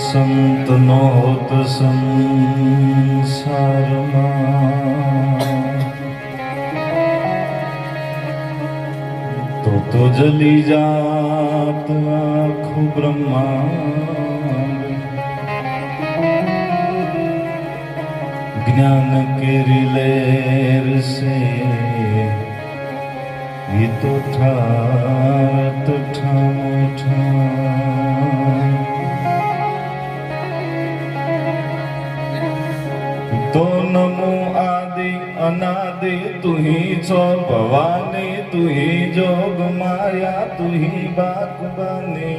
સંત નો હોત સંસારમાં તો જલી જાત આખું બ્રહ્માંડ જ્ઞાન કેરી લેર સે ये तो ठात ठामो ठाम तो नमो आदि अनादि तू ही छो भवानी तू ही जोग माया तू ही बागबानी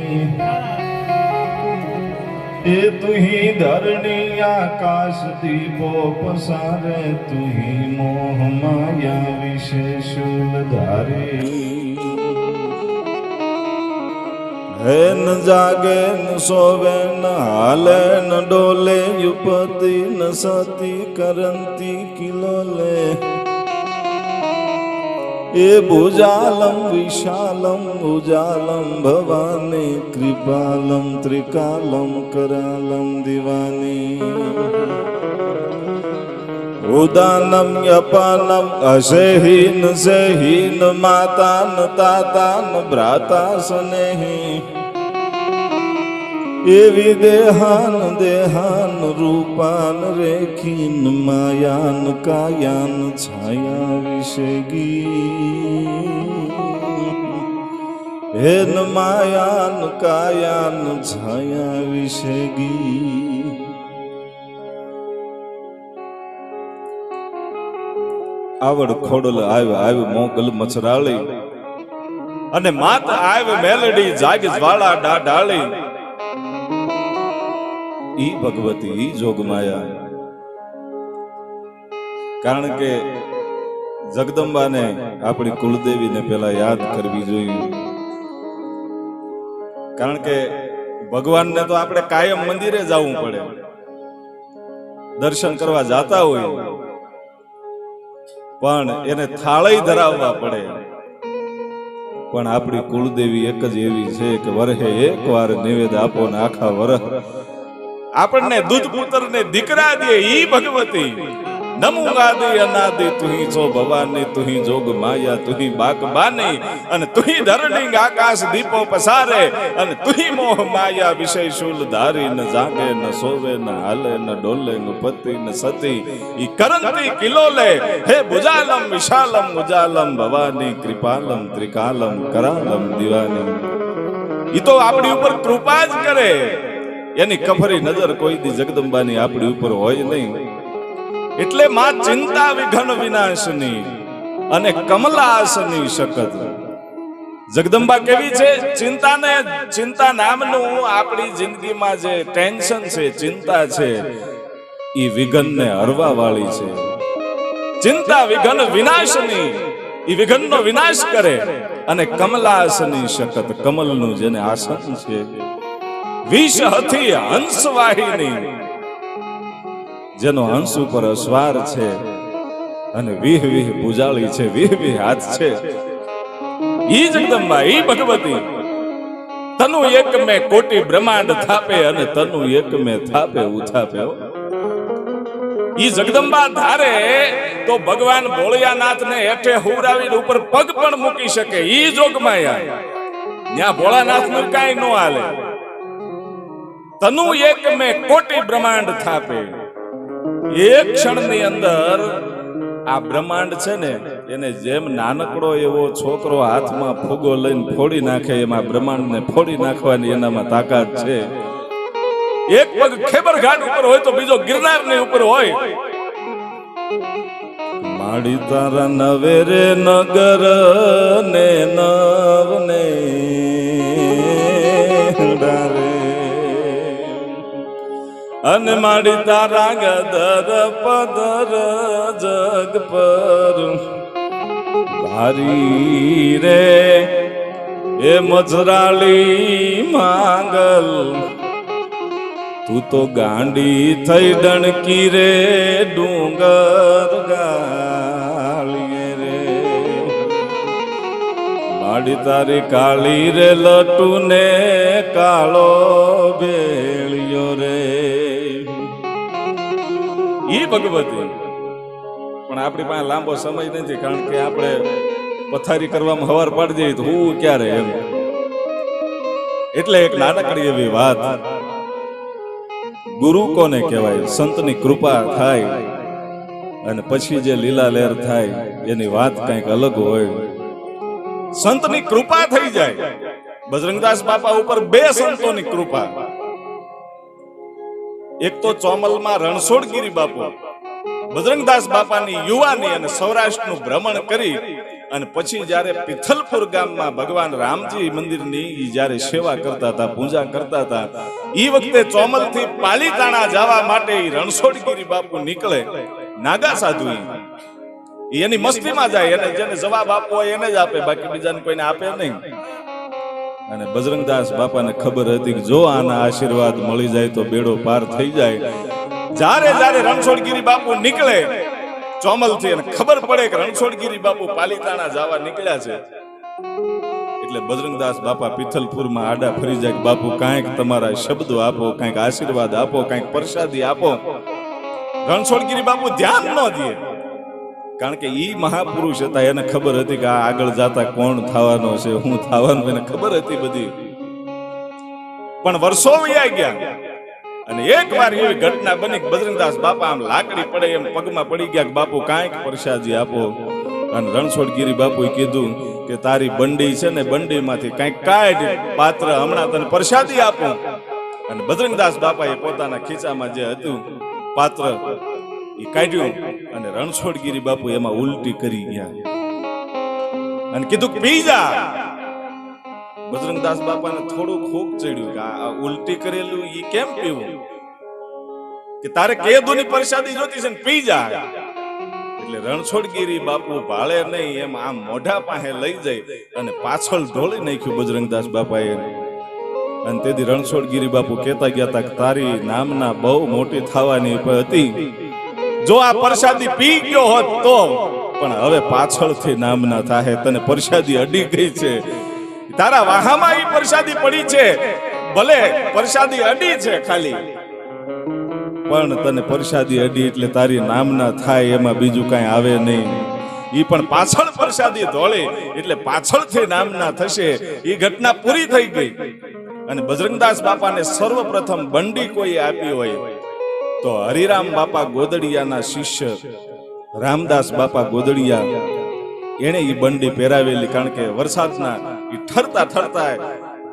ए तू ही धरणी आकाश दीपो पसारे तू ही मोह माया विशेष धारे है न जागे न सोवे न हाले न डोले युपति न सती करंती किलोले ए भुजालम विशालम भुजालम भवानी कृपालम त्रिकालम करालम दिवानी उदानम यपानम असेहीन सेहीन मातान तातान भ्राता स्नेही एवी देहान देहान रूपान रेखीन मायान कायान छाया विषगी हेन मायान कायान छाया विषगी आवड़ खोडल आव आव मोगल मछराली अने मात आव मेलडी जाग ज्वाला डाली ई भगवती ई जोगमाया कारण के जगदंबा ने अपनी कुलदेवी ने पहला याद करवी जोईए कारण के भगवान ने तो आपणे कायम मंदिरे जावू पड़े दर्शन करवा जाता होय पण एने थाळी धराववा पड़े पण आपणी कुलदेवी एक ज एवी छे के वरहे एक वार निवेद आपो ने आखा वरह आपने दूध पुत्र ने दीकरा दिए ई भगवती नमूंगा दे अनादि तू ही छो भवानी तू ही जोग माया तू ही बागबानी अने तू ही धरणी आकाश दीपो पसारे अने तू ही मोह माया विषय शूल धारी न जागे न सोवे न हाले न डोले न पति न सती ई करंती किलोले हे भुजालम विशालम उजालम भवानी कृपालम त्रिकालम करालम दीवानी ई तो आपणी ऊपर कृपा ज करे यानी कफरी नजर कोई दी जगदंबानी आपणी ऊपर होय नहीं એટલે માં ચિંતા વિઘન વિનાશની અને કમલાસની શકત જગદંબા કેવી છે ચિંતા નામનું આપણી જિંદગીમાં જે ટેન્શન છે ચિંતા છે ઈ વિઘનને હરવા વાળી છે ચિંતા વિઘન વિનાશની ઈ વિઘનનો વિનાશ કરે અને કમલાસની શકત કમલનું જેને આસન છે વિષ હથી હંસવાહિની જેનો હંસ ઉપર અસવાર છે અને વીહ વીહ ભુજાળી છે વીહ વીહ હાથ છે ઈ જગદંબા ઈ ભગવતી તનુ એક મે કોટી બ્રહ્માંડ થાપે અને તનુ એક મે થાપે ઉથાપે ઈ જગદંબા ધારે તો ભગવાન ભોળિયાનાથ ને હેઠે હુરાવીને ઉપર પગ પણ મૂકી શકે ઈ જોગમાયા ન્યા ભોળાનાથ નું કાઈ નો હાલે तनु एक में कोटि ब्रह्मांड थापे एक क्षण ની અંદર આ બ્રહ્માંડ છે ને એને જેમ નાનકડો એવો છોકરો હાથમાં ફૂગો લઈને ફોડી નાખે એમાં બ્રહ્માંડને ફોડી નાખવાની એનામાં તાકાત છે એક પગ ખેબર ઘાટ ઉપર હોય તો બીજો ગિરનારની ઉપર હોય માડી તારા નવેરે નગર ને નવને ડારે अन माड़ी तारा गदर पदर जग पर भारी रे ए मजराली मांगल तू तो गांडी थई डणकी रे डूंगर गालिए रे माड़ी तारी काली रे लटू ने कालो भेलियो રે ઈ ભગવતી. પણ આપણી પાસે લાંબો સમય નથી, કારણ કે આપણે પથારી કરવામાં હવાર પાડી દઈએ તો હું ક્યારે એમ. એટલે એક નાનકડી એવી વાત, ગુરુ કોને કહેવાય? સંતની કૃપા થાય અને પછી જે લીલા લહેર થાય એની વાત કંઈક અલગ હોય. સંતની કૃપા થઈ જાય. બજરંગદાસ બાપા ઉપર બે સંતોની કૃપા. એક તો ચોમલમાં રણછોડગીરી બાપુ બજરંગદાસ બાપાની યુવાની અને સૌરાષ્ટ્રનું ભ્રમણ કરી અને પછી જ્યારે પિથલપુર ગામમાં ભગવાન રામજી મંદિરની જ્યારે સેવા કરતા હતા, પૂજા કરતા હતા, એ વખતે ચોમલથી પાલીતાણા જવા માટે રણછોડગીરી બાપુ નીકળે. નાગા સાધુ એની મસ્તીમાં જાય, એને જેને જવાબ આપવો હોય એને જ આપે, બાકી બીજાને કોઈને આપે નહીં. અને બજરંગદાસ બાપાને ખબર હતી કે જો આના આશીર્વાદ મળી જાય તો બેડો પાર થઈ જાય. જ્યારે જ્યારે રણછોડગીરી બાપુ નીકળે ચોમલથી અને ખબર પડે કે રણછોડગીરી બાપુ પાલીતાણા જવા નીકળ્યા છે, એટલે બજરંગદાસ બાપા પિથલપુરમાં આડા ફરી જાય. બાપુ કાંઈક તમારા શબ્દો આપો, કાંઈક આશીર્વાદ આપો, કાંઈક પ્રસાદી આપો. રણછોડગીરી બાપુ ધ્યાન ન દે, કારણ કે ઈ મહાપુરુષ હતા, એને ખબર હતી કે આ આગળ જાતા કોણ થવાનો છે, હું થવાનું, એને ખબર હતી બધી. પણ વર્ષો વયા ગયા અને એક વાર એવી ઘટના બની કે બજરંગદાસ બાપા આમ લાકડી પડે એમ પગમાં પડી ગયા કે બાપુ કાંઈક પ્રસાદી આપો. અને રણછોડગીરી બાપુએ કીધું કે તારી બંડી છે ને, બંડીમાંથી કાંઈક કાઢ પાત્ર, હમણાં તને પ્રસાદી આપું. અને બજરંગદાસ બાપાએ પોતાના ખીચામાં જે હતું પાત્ર એ કાઢ્યું અને રણછોડગીરી બાપુ એમાં ઉલટી કરી ગયા અને કીધું કે પી જા. બજરંગદાસ બાપાને થોડું ખોખ ચડ્યું કે આ ઉલટી કરેલું ઈ કેમ પીવું, કે તારે કેદુની પ્રસાદી જોતી છે ને પી જા. એટલે રણછોડગીરી બાપુ ભાળે નહીં એમ આમ મોઢા પાસે લઈ જાય અને પાછળ ઢોળી નાખ્યું બજરંગદાસ બાપાએ. અને તેથી રણછોડગીરી બાપુ કહેતા ગયા હતા કે તારી નામના બહુ મોટી થવાની હતી, જો આ પ્રસાદી પી ગયો હોત તો, પણ હવે પાછળથી નામના થાય. તને પ્રસાદી અડી ગઈ છે, તારા વાહામાં ઈ પ્રસાદી પડી છે, ભલે પ્રસાદી અડી છે ખાલી, પણ તને પ્રસાદી અડી એટલે તારી નામના થાય, એમાં બીજું કાંઈ આવે નહીં. ઈ પણ પાછળ પ્રસાદી ધોળે એટલે પાછળથી નામના થશે. ઈ ઘટના પૂરી થઈ ગઈ. અને બજરંગદાસ બાપાને સર્વપ્રથમ બંડી કોઈ આપી હોય તો હરિરામ બાપા ગોદડિયાના શિષ્ય રામદાસ બાપા ગોદડિયા એને ઈ બંડી પહેરાવેલી. કારણ કે વરસાદના ઠરતા ઠરતા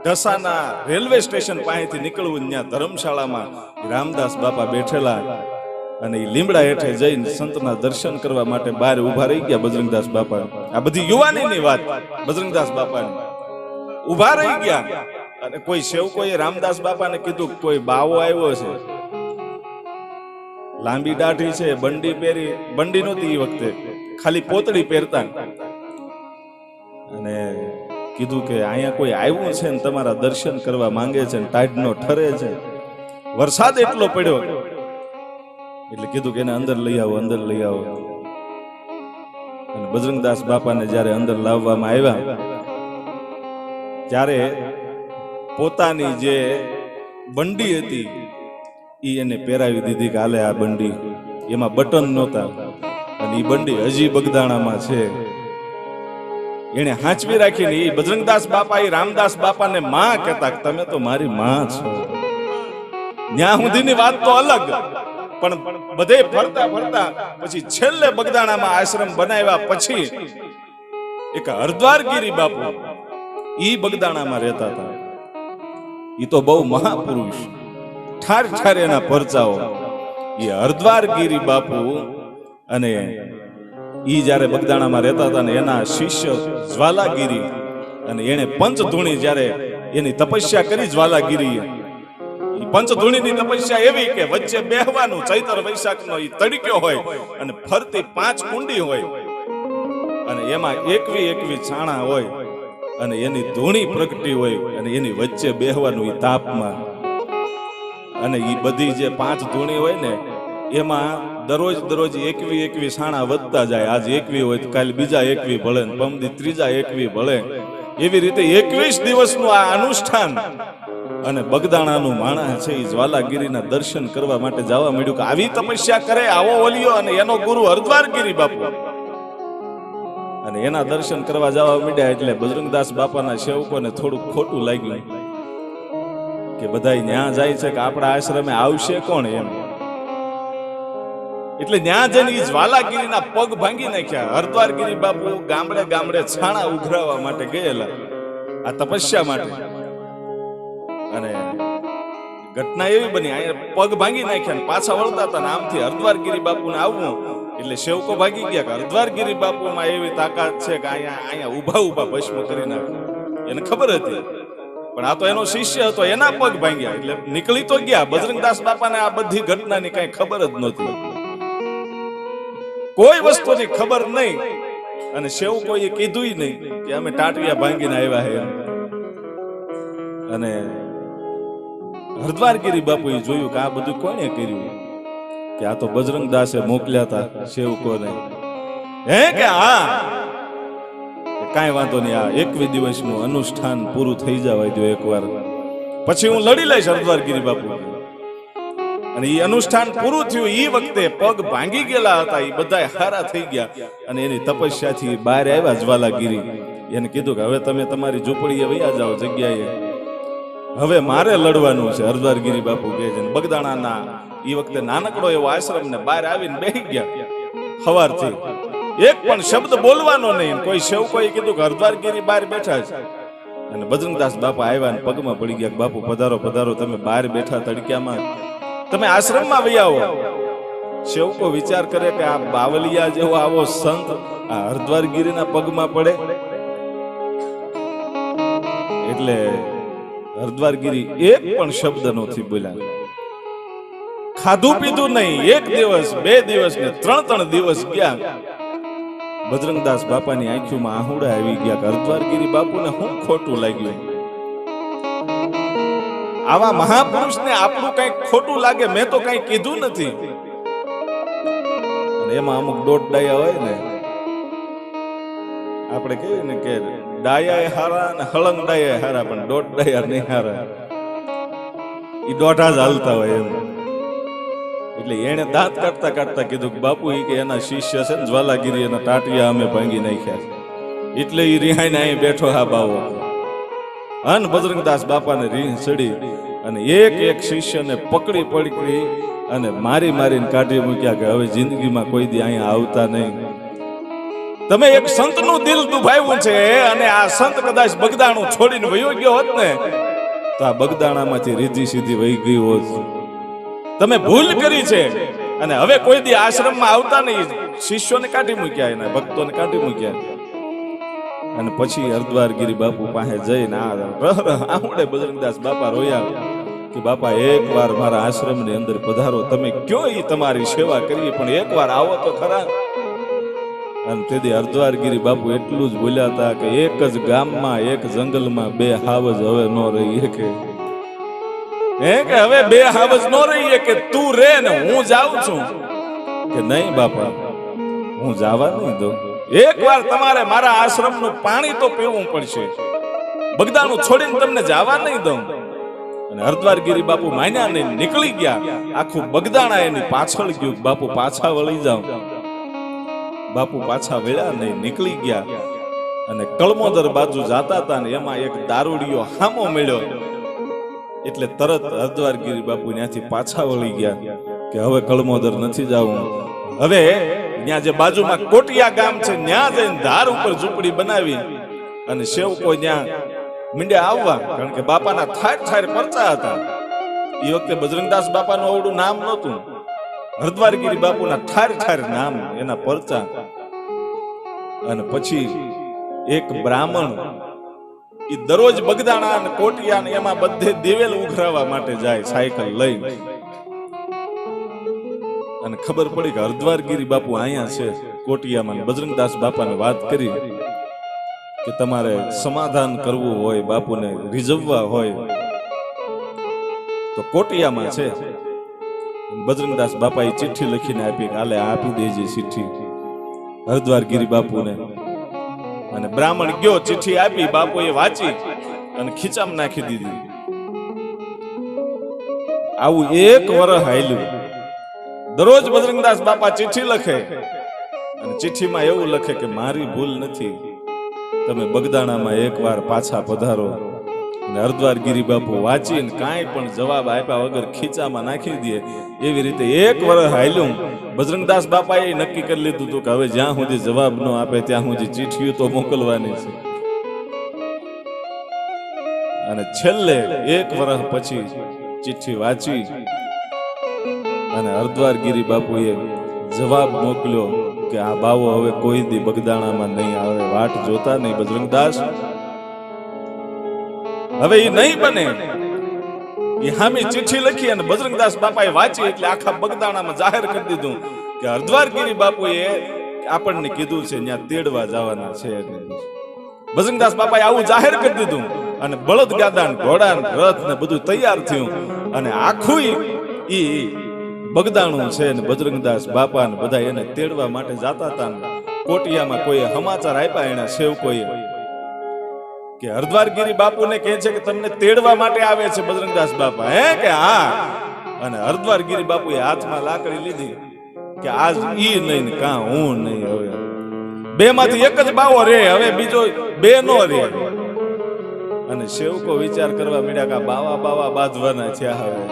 ઢસાના રેલવે સ્ટેશન પાસેથી નીકળવું, ત્યાં ધર્મશાળામાં રામદાસ બાપા બેઠેલા અને એ લીમડા હેઠે જઈને સંતના દર્શન કરવા માટે બહાર ઉભા રહી ગયા બજરંગદાસ બાપા. આ બધી યુવાનીની વાત. બજરંગદાસ બાપાની ઉભા રહી ગયા અને કોઈ સેવકોએ રામદાસ બાપાને કીધું કોઈ બાવો આવ્યો છે, લાંબી દાઢી છે, બંડી પહેરી, બંડી નહોતી એ વખતે, ખાલી પોતડી પહેરતા, અને કીધું કે અહીંયા કોઈ આવ્યું છે ને તમારા દર્શન કરવા માંગે છે ને ટાઢનો ઠરે છે, વરસાદ એટલો પડ્યો, એટલે કીધું કે એને અંદર લઈ આવો, અંદર લઈ આવો. અને બજરંગદાસ બાપાને જ્યારે અંદર લાવવામાં આવ્યા ત્યારે પોતાની જે બંડી હતી ઈ એને પહેરાવી દીધી કે હાલે આ બંડી, એમાં બટન નહોતા અને ઈ બંડી હજી બગદાણામાં છે. એને હાંચવી રાખીને ઈ બજરંગદાસ બાપા ઈ રામદાસ બાપાને માં કહેતા કે તમે તો મારી માં છો. ન્યા સુધીની વાત તો અલગ, પણ બધે ફરતા ફરતા પછી છેલ્લે બગદાણામાં આશ્રમ બનાવ્યા પછી એક હરદ્વારગીરી બાપુ ઈ બગદાણામાં રહેતા હતા. ઈ તો બહુ મહાપુરુષ, ઠાર ઠાર એના પરચાઓ. ઈ હરદ્વારગીરી બાપુ અને ઈ જ્યારે બગદાણામાં રહેતા હતા ને એના શિષ્ય જ્વાલાગીરી, અને એને પંચધૂણી જ્યારે એની તપસ્યા કરી જ્વાલાગીરી, પંચધૂણીની તપસ્યા એવી કે વચ્ચે બેહવાનું, ચૈત્ર વૈશાખનો ઈ તડક્યો હોય અને ફરતી 5 કુંડી હોય અને એમાં 21 છાણા હોય અને એની ધૂણી પ્રગટી હોય અને એની વચ્ચે બેહવાનું ઈ તાપમાં. અને ઈ બધી જે 5 ધૂણી હોય ને એમાં દરરોજ 21 છાણા વધતા જાય. આજ 21 હોય તો કાલે બીજા 21 ભળે ને પમદી ત્રીજા 21 ભળે. એવી રીતે 21 દિવસનું આ અનુષ્ઠાન અને બગદાણાનું માણસ છે એ જ્વાલાગીરીના દર્શન કરવા માટે જવા મળ્યું કે આવી તપસ્યા કરે આવો ઓલિયો, અને એનો ગુરુ હરદ્વારગીરી બાપુ, અને એના દર્શન કરવા જવા માંડ્યા. એટલે બજરંગદાસ બાપાના સેવકોને થોડું ખોટું લાગ્યું કે બધા ન્યા જાય છે કે આપણા આશ્રમે આવશે કોણ એમ. એટલે ન્યા જઈને જ્વાલાગીરીના પગ ભાંગી નાખ્યા. હરદ્વારગીરી બાપુ ગામડે ગામડે છાણા ઉઘરાવવા માટે ગયેલા આ તપસ્યા માટે, અને ઘટના એવી બની અહીંયા પગ ભાંગી નાખ્યા ને પાછા વળતા હતા ને આમથી હરદ્વારગીરી બાપુને આવવું એટલે સેવકો ભાગી ગયા કે હરદ્વારગીરી બાપુમાં એવી તાકાત છે કે અહીંયા ઉભા ઉભા ભસ્મ કરી નાખે. એને ખબર હતી, પણ આ તો એનો શિષ્ય હતો, એના પગ ભાંગ્યા એટલે નીકળી તો ગયા. બજરંગદાસ બાપાને આ બધી ઘટનાની કઈ ખબર જ નહોતી, કોઈ વસ્તુની ખબર નહીં, અને સેવકોએ કીધું નહીં કે અમે ટાટિયા ભાંગીને આવ્યા હે. અને હરદ્વારગીરી બાપુએ જોયું કે આ બધું કોણે કર્યું, કે આ તો બજરંગદાસે મોકલ્યા હતા સેવકોને. હે કે હા કાંઈ વાંધો નહીં, આ 21 દિવસનું અનુષ્ઠાન પૂરું થઈ જવા દો એકવાર, પછી હું લડી લઈશ હરદ્વારગીરી બાપુ. અને એ અનુષ્ઠાન પૂરું થયું એ વખતે પગ ભાંગી ગયેલા હતા એ બધા હારા થઈ ગયા, અને એની તપસ્યાથી બહાર આવ્યા જ્વાલાગીરી. એને કીધું કે હવે તમે તમારી ઝૂંપડીએ વયા જાઓ જગ્યાએ, હવે મારે લડવાનું છે. હરદ્વારગીરી બાપુ કહે છે. બગદાણાના એ વખતે નાનકડો એવો આશ્રમ ને બહાર આવીને બેસી ગયા. સવારથી એક પણ શબ્દ બોલવાનો નહીં. કોઈ સેવકોએ કીધું કે હરદ્વારગીરી બહાર બેઠા છે, અને બજરંગદાસ બાપા આવ્યા ને પગમાં પડી ગયા. બાપુ પધારો પધારો, તમે બહાર બેઠા તડક્યામાં, તમે આશ્રમમાં વહી આવો. સેવકો વિચાર કરે કે આ બાવલિયા જેવો આવો સંત આ હરદ્વારગીરીના પગમાં પડે. એટલે હરદ્વારગીરી એક પણ શબ્દ નથી બોલ્યા, ખાધું પીધું નહીં. 1 દિવસ 2 દિવસ ને 3 દિવસ ગયા. બજરંગદાસ બાપાની આંખોમાં આહુડા આવી ગયા કે હરદ્વારગીરી બાપુને શું ખોટું લાગ્યું. આવા મહાપુરુષને આપણું કઈ ખોટું લાગે, મેં તો કઈ કીધું નથી. અને એમાં અમુક દોઢ ડાયા હોય ને, આપણે કહીએ ને કે ડાયા હારા ને હળંગ ડાયા હારા, પણ દોઢ ડાયા નહીં હારા. એ દોઢા જ હાલતા હોય એમ. એટલે એને દાંત કાઢતા કાઢતા કીધું કે બાપુ કે એના શિષ્ય છે ને જ્વાલાગીરી, એના ટાટિયા અમે ભાંગી નાખ્યા, એટલે એ રિહાઈને અહીં બેઠો. હા બાવો. અન બજરંગદાસ બાપાને રીહ ચડી અને એક એક શિષ્યને પકડી પકડી અને મારી મારીને કાઢી મૂક્યા કે હવે જિંદગીમાં કોઈ દી અહીંયા આવતા નહીં. તમે એક સંતનું દિલ દુભાવ્યું છે, અને આ સંત કદાચ બગદાણું છોડીને વયો ગયો હોત ને તો આ બગદાણામાંથી રીધી સીધી વહી ગઈ હોત. તમે ભૂલ કરી છે, અને હવે કોઈ દી આશ્રમમાં આવતા નહીં. શિષ્યોને કાઢી મૂક્યા, એના ભક્તોને કાઢી મૂક્યા. અને પછી હરદ્વારગીરી બાપુ પાસે જઈને આહુડે બજરંગદાસ બાપા રોયા કે બાપા એકવાર મારા આશ્રમની અંદર પધારો. તમે કયો ઈ તમારી સેવા કરીએ, પણ એકવાર આવો તો ખરા. અને તેથી હરદ્વારગીરી બાપુ એટલું જ બોલ્યા હતા કે એક જ ગામમાં એક જંગલમાં 2 હાવજ હવે ન રહી શકે. કે હવે 2 હાવજ ન રહી કે તું રે ને હું જાઉં છું. કે નહીં બાપા, હું જવા નહીં દઉં. એકવાર તમારે મારા આશ્રમનું પાણી તો પીવું પડશે. બગદાણું છોડીને તમને જવા નહીં દઉં. અને હરદ્વારગીરી બાપુ માન્યા નહીં, નીકળી ગયા. આખું બગદાણા એની પાછળ ગયું. બાપુ પાછા વળી જાઓ. બાપુ પાછા વળ્યા નહીં, નીકળી ગયા. અને કળમોદર બાજુ જાતા હતા ને એમાં એક દારૂડિયો હામો મળ્યો. એટલે તરત હરદ્વારગીરી બાપુ ત્યાંથી પાછા વળી ગયા કે હવે કળમોદર નથી જવું. હવે ત્યાં જે બાજુમાં કોટિયા ગામ છે ત્યાં જઈને ધાર ઉપર ઝૂંપડી બનાવી અને સેવકો ત્યાં મીંડ્યા આવવા. કારણ કે બાપાના ઠાર ઠાર પરચા હતા. એ વખતે બજરંગદાસ બાપાનું અવડું નામ નહોતું. હરદ્વારગીરી બાપુના ઠાર ઠાર નામ, એના પરચા. અને પછી એક બ્રાહ્મણ એ દરરોજ બગદાણા અને કોટિયા ને એમાં બધે દિવેલ ઉઘરાવા માટે જાય સાયકલ લઈ. અને ખબર પડી કે હરદ્વારગીરી બાપુ અહીંયા છે કોટિયામાં. બજરંગદાસ બાપાને વાત કરી કે તમારે સમાધાન કરવું હોય, બાપુને રીઝવવા હોય તો કોટિયામાં છે. બજરંગદાસ બાપાએ ચિઠ્ઠી લખીને આપી કે હાલે આપી દેજે ચિઠ્ઠી હરદ્વારગીરી બાપુને. અને બ્રાહ્મણ ગયો, ચિઠ્ઠી આપી, બાપુએ વાંચી અને ખીચામાં નાખી દીધી. આવું એક વર્ષ હાલ્યું. દરરોજ બજરંગદાસ બાપા ચિઠ્ઠી લખે અને ચિઠ્ઠીમાં એવું લખે કે મારી ભૂલ નથી, તમે બગદાણામાં એકવાર પાછા પધારો. અને હરદ્વાર ગિરી બાપુ વાંચીને કાંઈ પણ જવાબ આપ્યા વગર ખીચામાં નાખી દે. એવી રીતે એક વર્ષ હાલ્યું. બજરંગદાસ બાપાએ નક્કી કરી લીધું હતું કે હવે જ્યાં સુધી જવાબ ન આપે ત્યાં સુધી ચિઠ્ઠીઓ તો મોકલવાની છે. અને છેલ્લે એક વર્ષ પછી ચિઠ્ઠી વાંચી અને હરદ્વાર ગિરી બાપુએ જવાબ મોકલ્યો કે આ બાવો હવે કોઈ દી બગદાણામાં નહીં આવે, વાટ જોતા નહીં બજરંગદાસ, હવે એ નહીં બને. એ હામી ચિઠ્ઠી લખી અને બજરંગદાસ બાપાએ વાંચી એટલે આખા બગદાણામાં જાહેર કરી દીધું કે હરદ્વાર ગિરી બાપુએ આપણને કીધું છે ત્યાં તેડવા જવાના છે. બજરંગદાસ બાપાએ આવું જાહેર કરી દીધું અને બળદ ગાડા ઘોડા રથ ને બધું તૈયાર થયું અને આખું ઈ બગદાણું છે ને બજરંગદાસ બાપા ને બધા એને તેડવા માટે જાતા હતા. કોટિયામાં કોઈએ સમાચાર આપ્યા એના સેવકોએ કે હરદ્વાર ગિરી બાપુને કહે છે કે તમને તેડવા માટે આવે છે બજરંગદાસ બાપા. હે કે હા. અને હરદ્વાર ગિરી બાપુએ હાથમાં લાકડી લીધી કે આજ ઈ નહીં ને કા હું નહીં, હવે બે માંથી એક જ બાવો રે, હવે બીજો બે નો રે. અને સેવકો વિચાર કરવા માંડ્યા કે બાવા બાવા બાંધવાના છે, હવે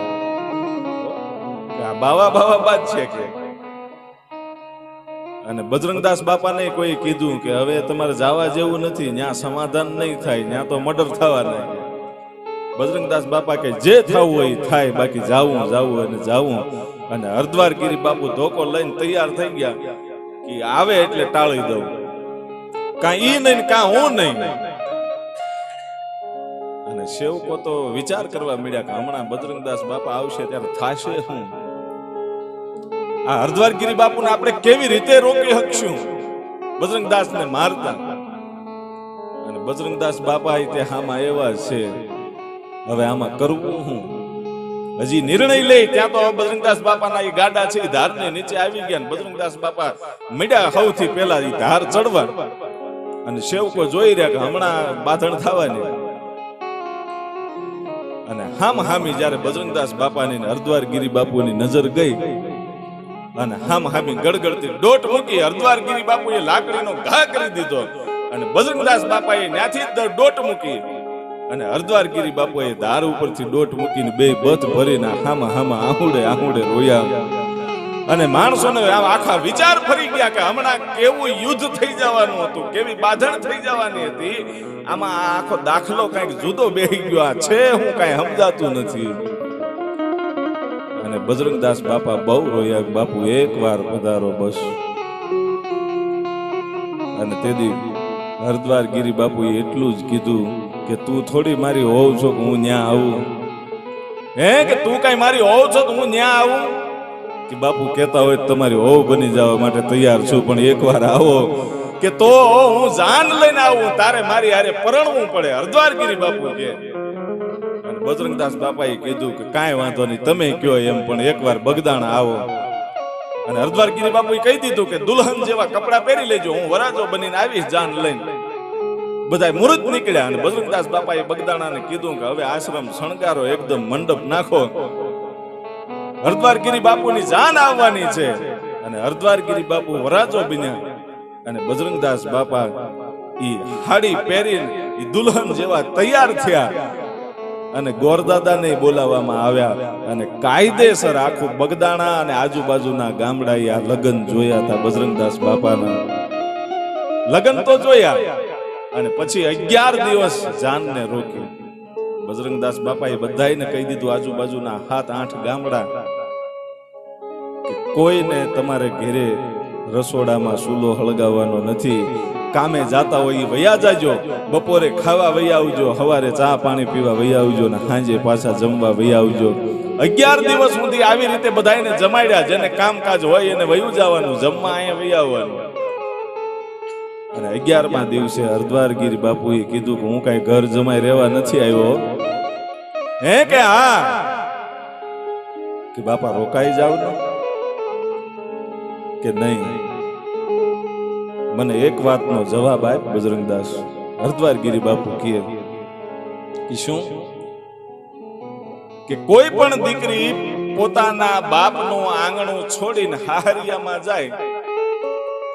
બાવા બાવા બાદ છે કે. અને બજરંગદાસ બાપાને કોઈ કીધું કે હવે તમારે જવા જેવું નથી, ત્યાં સમાધાન નહીં થાય, ત્યાં તો મર્ડર થવાના. બજરંગદાસ બાપા કે જે થવું હોય થાય, બાકી જાવું અને જાવું. અને હરદ્વાર ગિરી બાપુ ધોકો લઈને તૈયાર થઈ ગયા કે આવે એટલે ટાળી દઉં, કાં ઈ નહીં કાં હું નહીં. અને સેવકો તો વિચાર કરવા મળ્યા કે હમણાં બજરંગદાસ બાપા આવશે ત્યારે થાશે શું, આ હરદ્વાર ગિરી બાપુને આપણે કેવી રીતે રોકી શકશું બજરંગદાસ ને મારતા. અને બજરંગદાસ બાપા તે હામાં એવા છે, હવે આમાં કરવું શું? હજી નિર્ણય લે ત્યાં તો બજરંગદાસ બાપાના એ ગાડા છે એ ધાર ને નીચે આવી ગયા. બજરંગદાસ બાપા મીડ્યા સૌથી પહેલા એ ધાર ચડવા. અને સેવકો જોઈ રહ્યા કે હમણાં બાંધણ થવાની. અને હામી જયારે બજરંગદાસ બાપાની હરદ્વાર ગિરી બાપુની નજર ગઈ અને હામી ગડગડતી દોટ મૂકી. હરદ્વાર ગિરી બાપુએ લાકડીનો ઘા કરી દીધો અને બજરંગદાસ બાપાએ ત્યાંથી જ દોટ મૂકી. અને હરદ્વાર ગિરી બાપુએ ધાર ઉપરથી દોટ મૂકીને બે બથ ભરીને હામાં આહુડે રોયા. અને માણસોને આખા વિચાર ફરી ગયા કે હમણાં કેવું યુદ્ધ થઈ જવાનું હતું, કેવી બાધણ થઈ જવાની હતી. આમાં આખો દાખલો કઈક જુદો બેહી ગયો છે, હું કઈ સમજાતું નથી. અને બજરંગદાસ બાપા બહુ રોયા, બાપુ એકવાર પધારો બસ. અને તેથી હરદ્વાર ગિરી બાપુએ એટલું જ કીધું કે તું થોડી મારી હોવ છો કે હું ન્યા આવું? હે કે તું કઈ મારી હોવ છો તો હું ન્યા આવું? કે બાપુ કહેતા હોય તમારી હોવ બની જવા માટે તૈયાર છું, પણ એકવાર આવો કે તો હું જાન લઈને આવું, તારે મારી હારે પરણવું પડે. હરદ્વાર ગિરી બાપુ કે. અને બજરંગદાસ બાપાએ કીધું કે કાંઈ વાંધો નહીં, તમે કયો એમ, પણ એકવાર બગદાણા આવો. અને હરદ્વાર ગિરી બાપુએ કહી દીધું કે દુલ્હન જેવા કપડા પહેરી લેજો, હું વરાજો બનીને આવીશ જાન લઈને. બધા મુહૂર્ત નીકળ્યા. અને બજરંગદાસ બાપાએ બગદાણાને કીધું કે હવે આશ્રમ શણગારો, એકદમ મંડપ નાખો, હરદ્વાર ગિરી બાપુની જાન આવવાની છે. અને હરદ્વાર ગિરી બાપુ વરાજો બન્યા. અને બજરંગદાસ બાપા ઈ હાડી પહેરીને ઈ દુલ્હન જેવા તૈયાર થયા. અને ગોરદાદાને બોલાવવામાં આવ્યા. અને કાયદેસર આખું બગદાણા અને આજુબાજુના ગામડાએ આ લગ્ન જોયા હતા. બજરંગદાસ બાપાના લગ્ન તો જોયા. અને પછી 11 દિવસ જાનને રોકી. બજરંગદાસ બાપાએ બધાને કહી દીધું, આજુબાજુના 7-8 ગામડા, કે કોઈને તમારે ઘરે રસોડામાં ચૂલો હળગાવવાનો નથી. કામે જાતા હોય વયા જાજો, બપોરે ખાવા વયા આવજો, સવારે ચા પાણી પીવા વયા આવજો, ને સાંજે પાછા જમવા વયા આવજો. 11 દિવસ સુધી આવી રીતે બધાને જમાડ્યા. જેને કામકાજ હોય એને વયું જવાનું, જમવા અહીંયા વયા આવવાનું. અને 11મા દિવસે હરદ્વાર ગિરી બાપુએ કીધું કે હું કઈ ઘર જમાઈ રહેવા નથી આવ્યો. હે કે હા? કે બાપા રોકાઈ જાવ ને? કે નહીં, મને એક વાતનો જવાબ આપ બજરંગદાસ. હરદ્વાર ગિરી બાપુ કહે કે શું? કે કોઈ પણ દીકરી પોતાના બાપનું આંગણું છોડીને હાહરિયામાં જાય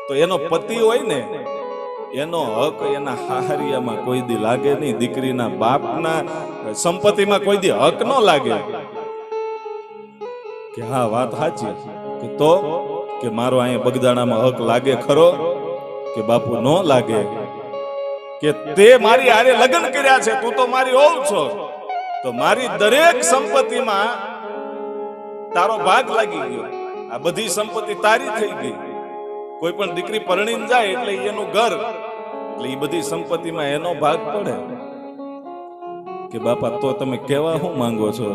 તો એનો પતિ હોય ને એનો હક એના હાહરિયામાં કોઈ દી લાગે નહીં. દીકરીના બાપના સંપત્તિમાં કોઈ દી હક ન લાગે. કે હા વાત સાચી કે તો કે મારો અહીંયા બગદાણામાં હક લાગે ખરો કે બાપુ ન લાગે. કે તે મારી હારે લગ્ન કર્યા છે, તું તો મારી હોવ છો, તો મારી દરેક સંપત્તિમાં તારો ભાગ લાગી ગયો. આ બધી સંપત્તિ તારી થઈ ગઈ. કોઈ પણ દીકરી પરણીને જાય એટલે એનું ઘર, એટલે એ બધી સંપત્તિમાં એનો ભાગ પડે. કે બાપા તો તમે કહેવા શું માંગો છો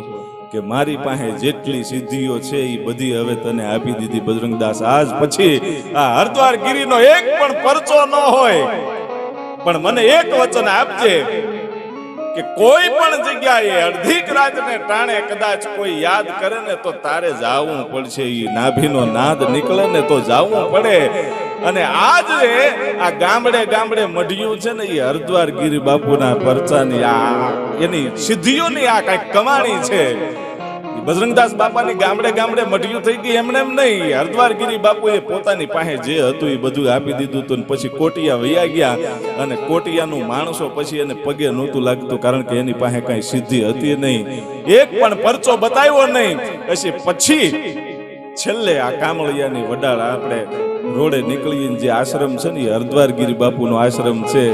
કે મારી પાસે જેટલી સિદ્ધિઓ છે એ બધી હવે તને આપી દીધી બજરંગદાસ. આજ પછી આ હરદ્વાર ગીરીનો એક પણ પરચો ન હોય, પણ મને એક વચન આપજે કે કોઈ પણ જગ્યાએ અડધીક રાતને ટાણે કદાચ કોઈ યાદ કરે ને તો તારે જાવું પડશે. ઈ નાભીનો નાદ નીકળે ને તો જાવું પડે. અને આજ આ ગામડે ગામડે મઢિયું છે ને એ હરદ્વાર ગીરી બાપુના પરચાની આ એની સિદ્ધિઓની આ કઈક કમાણી છે. બજરંગદાસ બાપાની ગામડે ગામડે મઢિયું થઈ ગઈ એમને એમ નહીં. હરદ્વાર ગીરી બાપુએ પોતાની પાસે જે હતું એ બધું આપી દીધું હતું. પછી કોટિયા વૈયા ગયા અને કોટિયાનું માણસો પછી એને પગે નહોતું લાગતું, કારણ કે એની પાસે કઈ સિદ્ધિ હતી નહીં, એક પણ પરચો બતાવ્યો નહીં. પછી છેલ્લે આ કામળિયાની વડાળ આપણે રોડે નીકળીને જે આશ્રમ છે ને એ હરદ્વાર ગીરી બાપુનો આશ્રમ છે,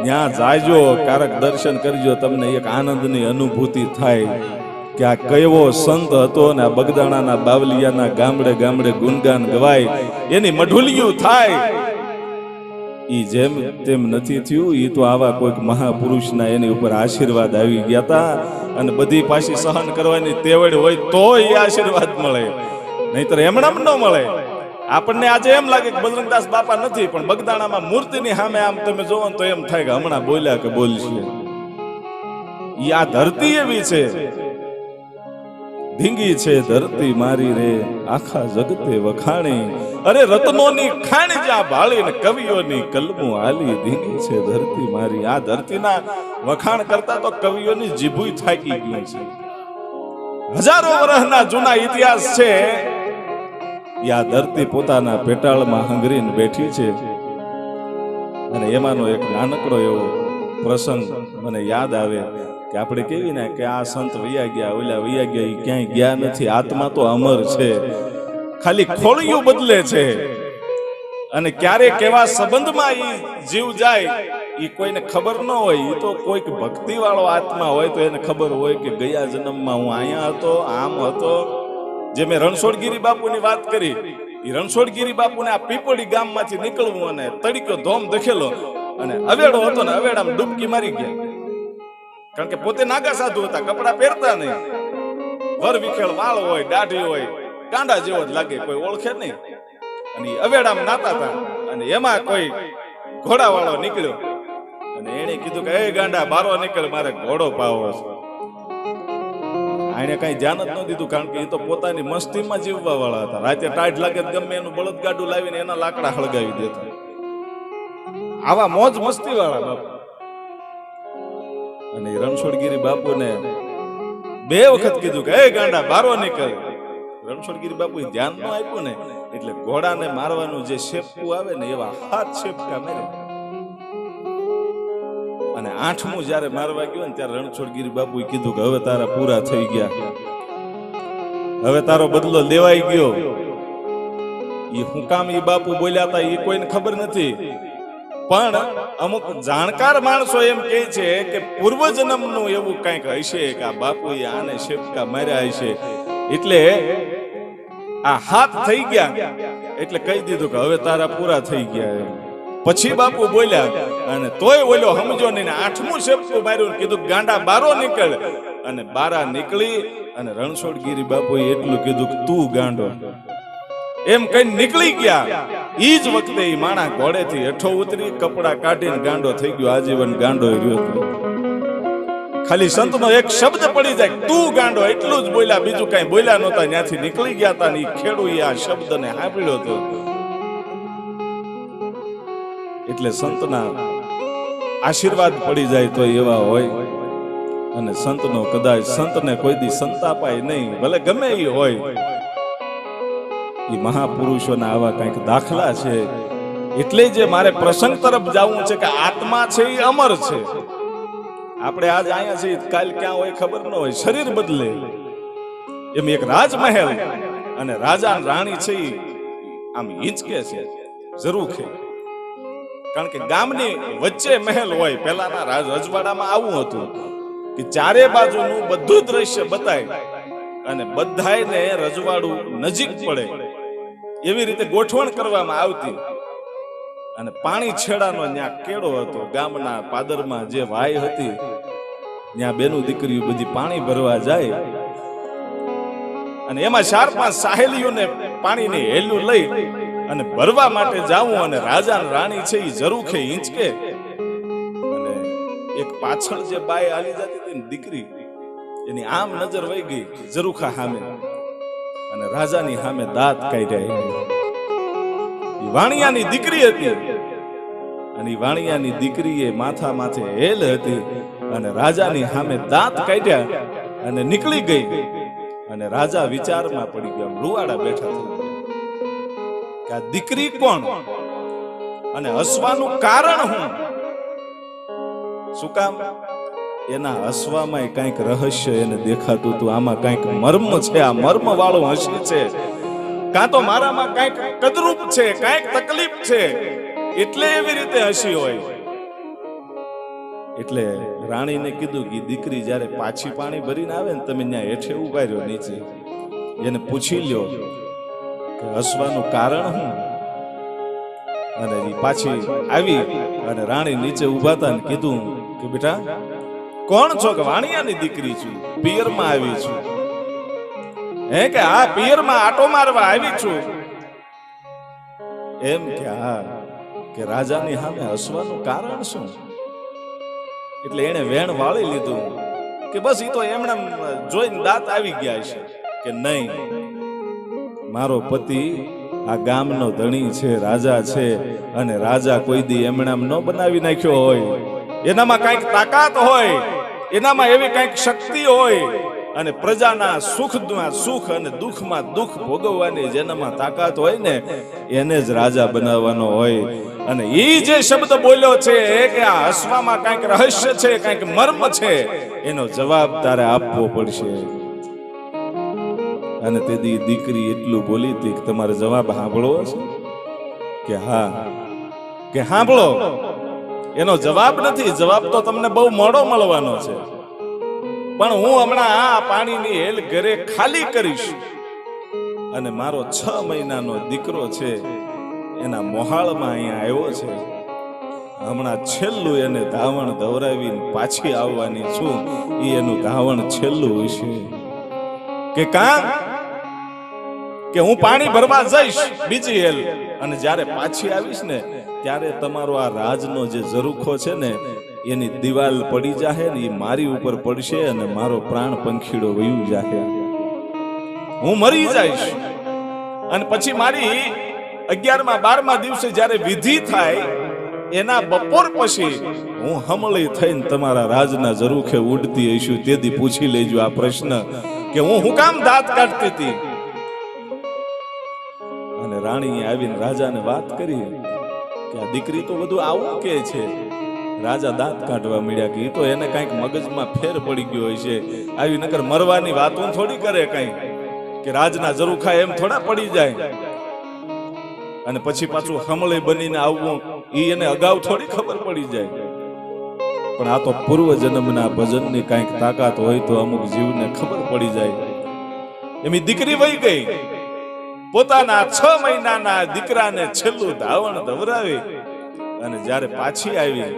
ત્યાં જાજો, કારક દર્શન કરજો, તમને એક આનંદની અનુભૂતિ થાય કે આ કયો સંત હતો ને આ બગદાણાના બાવલિયાના ગામડે ગામડે ગુણગાન ગવાય, એની મઢુલિયું થાય. ઈ જેમ તેમ નથી થયું. ઈ તો આવા કોઈક મહાપુરુષના એની ઉપર આશીર્વાદ આવી ગયા હતા. અને બધી પાછી સહન કરવાની તેવડ હોય તો એ આશીર્વાદ મળે, નહીતર એમણામ ન મળે. આપણને આજે એમ લાગે કે બજરંગદાસ બાપા નથી, પણ બગદાણામાં મૂર્તિની સામે આમ તમે જોવો તો એમ થાય કે હમણાં બોલ્યા કે બોલશે. ઈ આ ધરતી એવી છે, ધીંગી છે ધરતી મારી રે આખા જગતે વખાણી. અરે રત્નોની ખાણ જ્યાં ભાળીને કવિઓની કલમો આલી. ધીંગી છે ધરતી મારી. આ ધરતીના વખાણ કરતા તો કવિઓની જીભુય થાકી ગઈ છે. હજારો વર્ષના જૂના ઇતિહાસ છે. આ ધરતી પોતાના પેટાળમાં હંગરીને બેઠી છે. અને એમાંનો એક નાનકડો એવો પ્રસંગ મને યાદ આવે કે આપણે કેવી ને કે આ સંત વૈયા ગયા, ઓલા વૈયા ગયા, એ ક્યાંય ગયા નથી. આત્મા તો અમર છે, ખાલી ખોળિયું બદલે છે. અને ક્યારે કેવા સંબંધમાં ઈ જીવ જાય ઈ કોઈને ખબર ન હોય. ઈ તો કોઈક ભક્તિ વાળો આત્મા હોય તો એને ખબર હોય કે ગયા જન્મમાં હું અહીંયા હતો, આમ હતો. જે મેં રણછોડગીરી બાપુની વાત કરી, એ રણછોડગીરી બાપુને આ પીપળી ગામમાંથી નીકળવું અને તડીકો ધોમ દખેલો અને અવેડો હતો ને અવેડામાં ડૂબકી મારી ગયા. કારણ કે પોતે નાગા સાધુ હતા, કપડા પહેરતા નહીં, વર વિખેળ વાળ હોય, દાઢી હોય, ગાંડા જેવો જ લાગે, કોઈ ઓળખે નહીં. અને અવેડામાં નાતા હતા. અને એમાં કોઈ ઘોડા વાળો નીકળ્યો અને એને કીધું કે એ ગાંડા બારો નીકળ, મારે ઘોડો પાવો છે. આને કઈ ધ્યાન જ ન દીધું, કારણ કે એ તો પોતાની મસ્તીમાં જીવવા વાળા હતા. રાતે ટાઢ લાગે ગમે એનું બળદગાડું લાવીને એના લાકડા હળગાવી દેતા. આવા મોજ મસ્તી વાળા બાપુ. અને રણછોડગીરી બાપુને 2 વખત કીધું કે એ ગાંડા બારો નીકળ. રણછોડગીરી બાપુ ધ્યાન ન આપ્યું ને એટલે ઘોડાને મારવાનું જે શેપકું આવે ને એવા 7 શેપકા માર્યા. અને 8મું જયારે મારવા ગયો ને ત્યારે રણછોડગીરી બાપુએ કીધું કે હવે તારા પૂરા થઈ ગયા, હવે તારો બદલો લેવાઈ ગયો. એ હું કામ એ બાપુ બોલ્યા હતા એ કોઈને ખબર નથી, પણ અમુક જાણકાર માણસો એમ કહે છે કે પૂર્વજન્મનું એવું કંઈક હશે કે આ બાપુએ આને શેપકા માર્યા હશે, એટલે આ હાથ થઈ ગયા એટલે કહી દીધું કે હવે તારા પૂરા થઈ ગયા. પછી બાપુ બોલ્યા અને તોય ઓલો સમજો નહીં. 8મું શેપકું માર્યું, કીધું ગાંડા બારો નીકળ. અને બારા નીકળી અને રણછોડગીરી બાપુએ એટલું કીધું કે તું ગાંડો, એમ કઈ નીકળી ગયા. ઈ જ વખતે ઈ માણા ઘોડેથી હેઠો ઉતરી કપડા કાઢીને ગાંડો થઈ ગયો, આજીવન ગાંડો રહ્યો હતો. ખાલી સંતનો એક શબ્દ પડી જાય તું ગાંડો, એટલું જ બોલ્યા, બીજું કઈ બોલ્યા નહોતા. ત્યાંથી નીકળી ગયા હતા ને ઈ ખેડૂએ આ શબ્દને સાંભળ્યો હતો. એટલે સંતના આશીર્વાદ પડી જાય તો એવા હોય. અને સંતનો કદાચ સંતને કોઈ દી સંતાપાય નહીં, ભલે ગમે એ હોય. એ મહાપુરુષોના આવા કંઈક દાખલા છે. એટલે જે મારે પ્રસંગ તરફ જવું છે કે આત્મા છે એ અમર છે. આપણે આજ અહીંયા છીએ, કાલ ક્યાં હોય ખબર ન હોય, શરીર બદલે. એમ એક રાજમહેલ અને રાજા રાણી છે એ આમ હિંચકે છે, જરૂર છે. કારણ કે ગામની વચ્ચે મહેલ હોય. પહેલાના રજવાડામાં આવું હતું કે ચારે બાજુનું બધું દ્રશ્ય બતાય અને બધાયને રજવાડું નજીક પડે એવી રીતે ગોઠવણ કરવામાં આવતી. અને પાણી છેડાનો ત્યાં કેળો હતો. ગામના પાદરમાં જે વાય હતી ત્યાં બેનું દીકરીઓ બધી પાણી ભરવા જાય અને એમાં 4-5 સાહેલીઓને પાણીની હેલું લઈ અને ભરવા માટે જાવું. અને રાજા રાણી છે એ જરૂખે હિંચકે. અને એક પાછળ જે બાય આલી જતી હતી ને દીકરી, એની આમ નજર વહી ગઈ જરૂખા સામે અને રાજાની સામે દાંત કાઢ્યા. વાણિયાની દીકરી હતી અને વાણિયાની દીકરીએ માથા માથે હેલ હતી અને રાજાની સામે દાંત કાઢ્યા અને નીકળી ગઈ. અને રાજા વિચારમાં પડી ગયા, રૂવાડા બેઠા થઈ ગયા કે આ દીકરી કોણ અને હસવાનું કારણ શું? શું કામ? એના હસવામાં કંઈક રહસ્ય એને દેખાતું હતું. આમાં કંઈક મર્મ છે, આ મર્મ વાળું હસી છે. કાં તો મારામાં કંઈક કદરૂપ છે, કંઈક તકલીફ છે, એટલે એવી રીતે હસી હોય. એટલે રાણીને કીધું કે દીકરી જ્યારે પાછી પાણી ભરીને આવે ને, તમે ત્યાં હેઠે ઉભા રહ્યો નીચે, એને પૂછી લ્યો કે હસવાનું કારણ શું. અને એ પાછી આવી અને રાણી નીચે ઉભા હતા ને કીધું કે બેટા કોણ છો? કે વાણિયાની દીકરી છું, પિયરમાં આવી છું. હે કે હા, પિયરમાં આટો મારવા આવી છું. એમ કે હા, કે રાજાની સામે હસવાનું કારણ શું? એટલે એને વેણ વાળી લીધું કે બસ એ તો એમણે જોઈને દાંત આવી ગયા છે. કે નહીં, મારો પતિ આ ગામનો ધણી છે, રાજા છે. અને રાજા કોઈ દી એમણે ન બનાવી નાખ્યો હોય. એનામાં કંઈક તાકાત હોય, એનામાં એવી કંઈક શક્તિ હોય. અને પ્રજાના સુખમાં સુખ અને દુઃખમાં દુઃખ ભોગવવાની જેનામાં તાકાત હોય ને, એને જ રાજા બનાવવાનો હોય. અને એ જે શબ્દ બોલ્યો છે કે આ હસવામાં કંઈક રહસ્ય છે, કંઈક મર્મ છે, એનો જવાબ તારે આપવો પડશે. અને તેથી દીકરી એટલું બોલી હતી કે તમારે જવાબ સાંભળવો છે? કે હા. કે સાંભળો, એનો જવાબ નથી, જવાબ તો તમને બહુ મોડો મળવાનો છે. પણ હું હમણાં આ પાણીની હેલ ઘરે ખાલી કરીશ અને મારો 6 મહિનાનો દીકરો છે એના મોહાળમાં અહીંયા આવ્યો છે. હમણાં છેલ્લું એને ધાવણ દવરાવીને પાછી આવવાની છું. એ એનું ધાવણ છેલ્લું હશે. કે કાં કે હું પાણી ભરવા જઈશ બીજી હેલ, અને જ્યારે પાછી આવીશ ને ત્યારે તમારો આ રાજનો જે ઝરૂખો છે ને એની દિવાલ પડી જાહે ને એ મારી ઉપર પડશે અને મારો પ્રાણ પંખીડો વયું જાહે. હું મરી જઈશ અને પછી મારી 11મા 12મા દિવસે જ્યારે વિધિ થાય એના બપોર પછી હું હમળી થઈને તમારા રાજના ઝરૂખે ઉડતી હઈશું. તેથી પૂછી લેજો આ પ્રશ્ન કે હું કામ દાંત કાઢતી હતી. અને રાણીએ આવીને રાજાને વાત કરી કે આ દીકરી તો બધું આવું કે છે. રાજા દાંત કાઢવા મળ્યા કે એ તો એને કંઈક મગજમાં ફેર પડી ગયો હોય છે. આવી નકર મરવાની વાતો થોડી કરે કંઈ, કે રાજના ઝરૂખા એમ થોડા પડી જાય અને પછી પાછું હમળે બનીને આવવું એ એને અગાઉ થોડી ખબર પડી જાય. પણ આ તો પૂર્વ જન્મના ભજનની કંઈક તાકાત હોય તો અમુક જીવને ખબર પડી જાય. એમની દીકરી વહી ગઈ, પોતાના 6 મહિનાના દીકરાને છેલ્લું ધાવણ દવરાવી અને જ્યારે પાછી આવી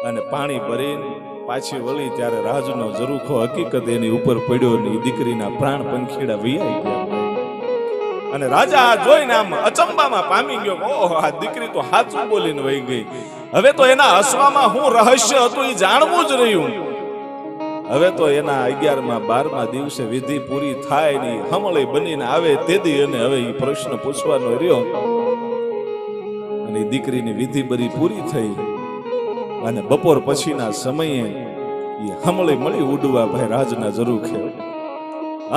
અને પાણી ભરીને પાછી વળી ત્યારે રાજનો ઝરૂખો હકીકત એની ઉપર પડ્યો ને દીકરીના પ્રાણ પંખીડા વૈયાઈ ગયા. અને રાજા આ જોઈને આમ અચંબામાં પામી ગયો. ઓહો, આ દીકરી તો સાચું બોલીને વહી ગઈ. હવે તો એના હસવામાં શું રહસ્ય હતું એ જાણવું જ રહ્યું. હવે તો એના 11મા 12મા દિવસે વિધિ પૂરી થાય ને હમળી બનીને આવે તેથી એને હવે એ પ્રશ્ન પૂછવાનો રહ્યો. અને દીકરીની વિધિ બધી પૂરી થઈ અને બપોર પછીના સમયે એ હમળી મળી ઉડવા ભાઈ રાજના જરૂર છે.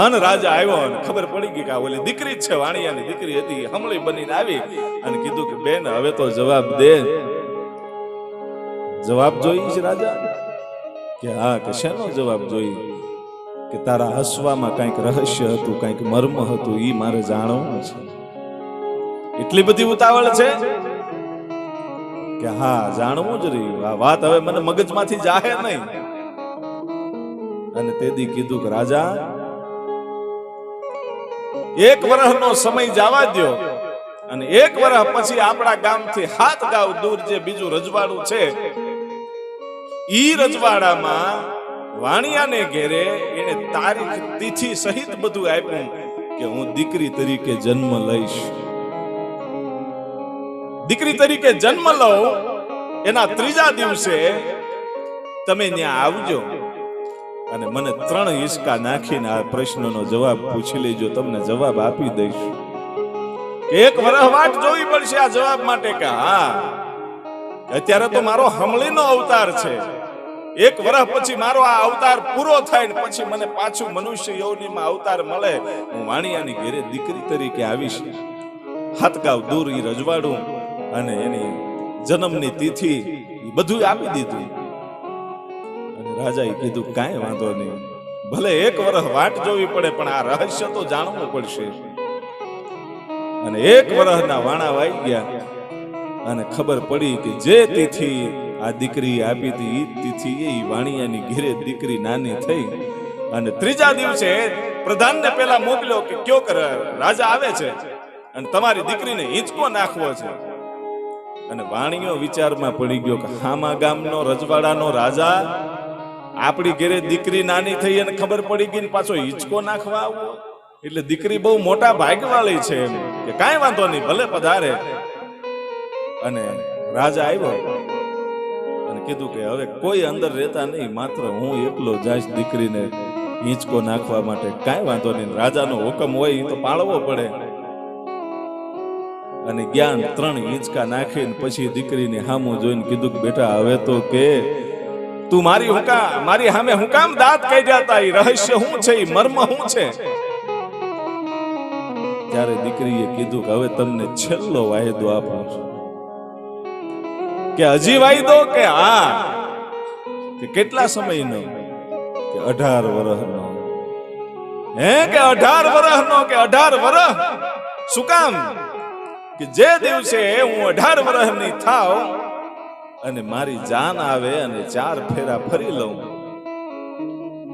અન રાજા આવ્યો અને ખબર પડી ગઈ કે આ ઓલી દીકરી જ છે, વાણિયાની દીકરી હતી. હમળી બનીને આવી અને કીધું કે બેન હવે તો જવાબ દે. જવાબ જોઈ છે રાજા? કે હા. કે શેનો જવાબ જોઈ? કે તારા હસવામાં કંઈક રહસ્ય હતું, કંઈક મર્મ હતું, ઈ મારે જાણવું છે. એટલી બધી ઉતાવળ છે? કે હા જાણવું જ રહ્યું. આ વાત હવે મને મગજમાંથી જાહે નહીં. અને તેદી કીધું કે રાજા, એક વર્ષનો સમય જવા દો અને એક વર્ષ પછી આપણા ગામથી 7 ગાંવ દૂર જે બીજું રજવાડું છે, ઈ રજવાડામાં વાણિયાને ઘેરે એને તારીખ તિથિ સહિત બધું આપ્યું કે હું દીકરી તરીકે જન્મ લઈશ. દીકરી તરીકે જન્મ લઉં એના 3જા દિવસે તમે ત્યાં આવજો અને મને 3 હિસકા નાખીને આ પ્રશ્નનો જવાબ પૂછી લેજો. તમને જવાબ આપી દઈશ. એક વર્ષ વાટ જોવી પડશે આ જવાબ માટે. કે હા અત્યારે તો મારો હમળીનો અવતાર છે. એક વર્ષ પછી મારો આ અવતાર પૂરો થાય ને પછી મને પાછું મનુષ્ય યોનિમાં અવતાર મળે, હું વાણિયાની ઘેરે દીકરી તરીકે આવીશ. 7 ગાંવ દૂર ઈ રજવાડું અને એની જન્મની તિથિ બધું આપી દીધું. અને રાજાએ કીધું કાંઈ વાંધો નહીં, ભલે એક વર્ષ વાટ જોવી પડે પણ આ રહસ્ય તો જાણવું પડશે. અને એક વર્ષના વાણા વાઈ ગયા અને ખબર પડી કે જે તિથિ આ દીકરી આપી હતી ઈ તિથિ એ વાણિયાની ઘેરે દીકરી નાની થઈ. અને 3જા દિવસે પ્રધાનને પેલા મોકલ્યો કે કયો કરે રાજા આવે છે અને તમારી દીકરીને હિંચકો નાખવો છે. અને વાણિયો વિચારમાં પડી ગયો કે હામા ગામનો રજવાડાનો રાજા આપણી ઘેરે દીકરી નાની થઈ અને ખબર પડી ગઈ ને પાછો હિંચકો નાખવા આવવો, એટલે દીકરી બહુ મોટા ભાગ્યવાળી છે. એમ કે કાંઈ વાંધો નહીં, ભલે પધારે. અને રાજા આવ્યો અને કીધું કે હવે કોઈ અંદર રહેતા નહીં, માત્ર હું એકલો જઈશ દીકરીને હિંચકો નાખવા માટે. કાંઈ વાંધો નહીં, રાજાનો હુકમ હોય એ તો પાળવો પડે. અને જ્ઞાન 3 હિંચકા નાખીને પછી દીકરીને હામું જોઈને કીધું કે બેટા હવે તો કે તું મારી સામે હું કામ દાંત કાઢ્યા હતા, એ રહસ્ય શું છે, એ મર્મ શું છે? ત્યારે દીકરીએ કીધું કે હવે તમને છેલ્લો વાયદો આપું છું. કે હજી વાયદો? કે હા. કે કેટલા સમયનો? કે 18 વર્ષનો. હે? કે 18 વર્ષનો? કે 18 વર્ષ? શું કામ? કે જે દિવસે હું 18 વર્ષની થાવ અને મારી જાન આવે અને 4 ફેરા ફરી લઉં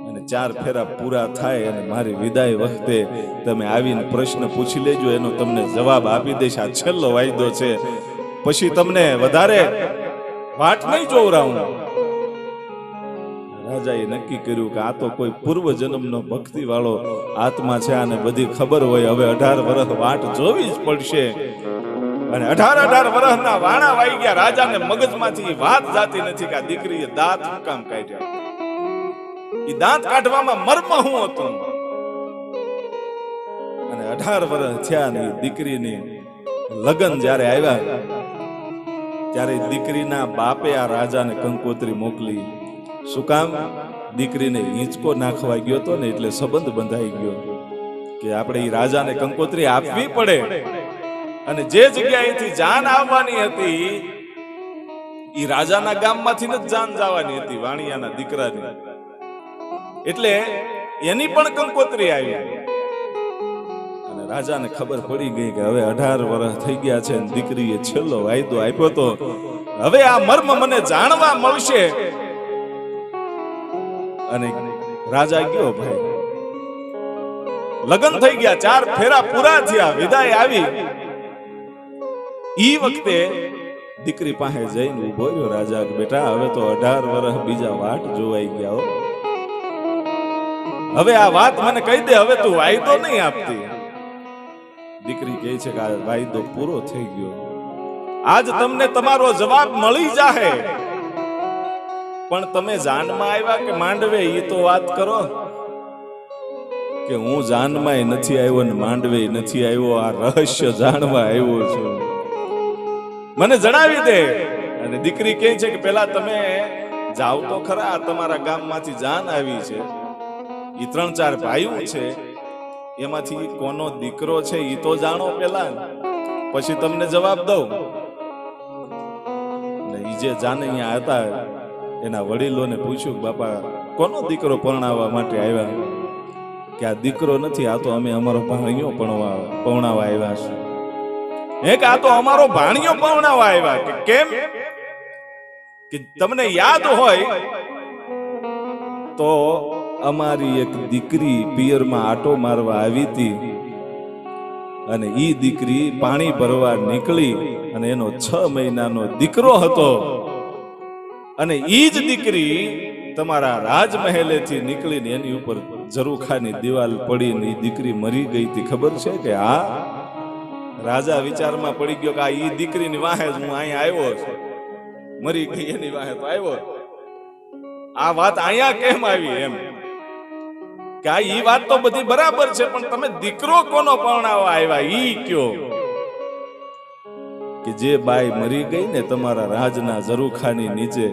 અને 4 ફેરા પૂરા થાય અને મારી વિદાય વખતે તમે આવીને પ્રશ્ન પૂછી લેજો, એનો તમને જવાબ આપી દઈશ. આ છેલ્લો વાયદો છે, પછી તમને વધારે વાટ નહીં જોવરાવું. રાજાએ નક્કી કર્યું કે આ તો કોઈ પૂર્વ જન્મનો ભક્તિ વાળો આત્મા છે, આને બધી ખબર હોય. હવે 18 વર્ષ વાટ જોવી જ પડશે. અને 18 વર્ષના વાણા વાઈ ગયા. રાજાને મગજમાંથી વાત જાતી નથી કે આ દીકરીએ દાંત શું કામ કાઢ્યા, એ દાંત કાઢવામાં મર્મ શું હતું. અને 18 વર્ષ થયા ને દીકરીની લગ્ન જ્યારે આવ્યા ત્યારે દીકરીના બાપે આ રાજાને કંકોત્રી મોકલી. શું કામ? દીકરીને હિંચકો નાખવા ગયો હતો ને એટલે સંબંધ બંધાઈ ગયો કે આપણે એ રાજાને કંકોત્રી આપવી પડે. અને જે જગ્યાએથી જાન આવવાની હતી એ રાજાના ગામમાંથી જ જાન જવાની હતી, વાણિયાના દીકરાની. એટલે એની પણ કંકોત્રી આવી. અને રાજાને ખબર પડી ગઈ કે હવે 18 વર્ષ થઈ ગયા છે અને દીકરીએ છેલ્લો વાયદો આપ્યો તો હવે આ મર્મ મને જાણવા મળશે. અને રાજા ગયો ભાઈ. લગ્ન થઈ ગયા, 4 ફેરા પૂરા થયા, વિદાય આવી. ઈ વખતે દીકરી પાસે જઈને ઉભો રહ્યો રાજા કે બેટા હવે તો 18 વર્ષ બીજા વાટ જોવાઈ ગયા. હવે આ વાત મને કહી દે, હવે તું વાયદો નહીં આપતી. દીકરી કહે છે કે આ વાયદો પૂરો થઈ ગયો, આજ તમને તમારો જવાબ મળી જાહે. પણ તમે જાનમાં આવ્યા કે માંડવે એ તો વાત કરો. કે હું જાનમાં નથી આવ્યો ને માંડવે નથી આવ્યો, આ રહસ્ય જાણવા આવ્યો છું, મને જણાવી દે. અને દીકરી કહે છે કે પેલા તમે જાવ તો ખરા, તમારા ગામમાંથી જાન આવી છે, ઈ 3-4 ભાઈઓ છે, એમાંથી કોનો દીકરો છે ઈ તો જાણો પેલા, પછી તમને જવાબ દઉં. ઈ જે જાને અહીંયા હતા એના વડીલોને પૂછ્યું, બાપા કોનો દીકરો પરણાવવા માટે આવ્યા? કે આ દીકરો નથી, આ તો અમે અમારો ભાણિયો પરણાવવા આવ્યા છે. કે આ તો અમારો ભાણિયો પરણાવવા આવ્યા. કે કેમ? કે તમને યાદ હોય તો અમારી એક દીકરી પિયરમાં આટો મારવા આવી હતી, અને ઈ દીકરી પાણી ભરવા નીકળી અને એનો 6 મહિનાનો દીકરો હતો, અને ઈ જ દીકરી તમારા રાજમહેલેથી નીકળીને એની ઉપર ઝરૂખાની દિવાલ પડીને ઈ દીકરી મરી ગઈ હતી. ખબર છે કે હા? રાજા વિચારમાં પડી ગયો કે આ ઈ દીકરીની વાહે જ હું અહીંયા આવ્યો છું, મરી ગઈ એની વાહે તો આવ્યો, આ વાત અહીંયા કેમ આવી? એમ કે આ ઈ વાત તો બધી બરાબર છે, પણ તમે દીકરો કોનો પરણાવવા આવ્યા ઈ કયો? કે જે બાઈ મરી ગઈ ને તમારા રાજના ઝરૂખાની નીચે,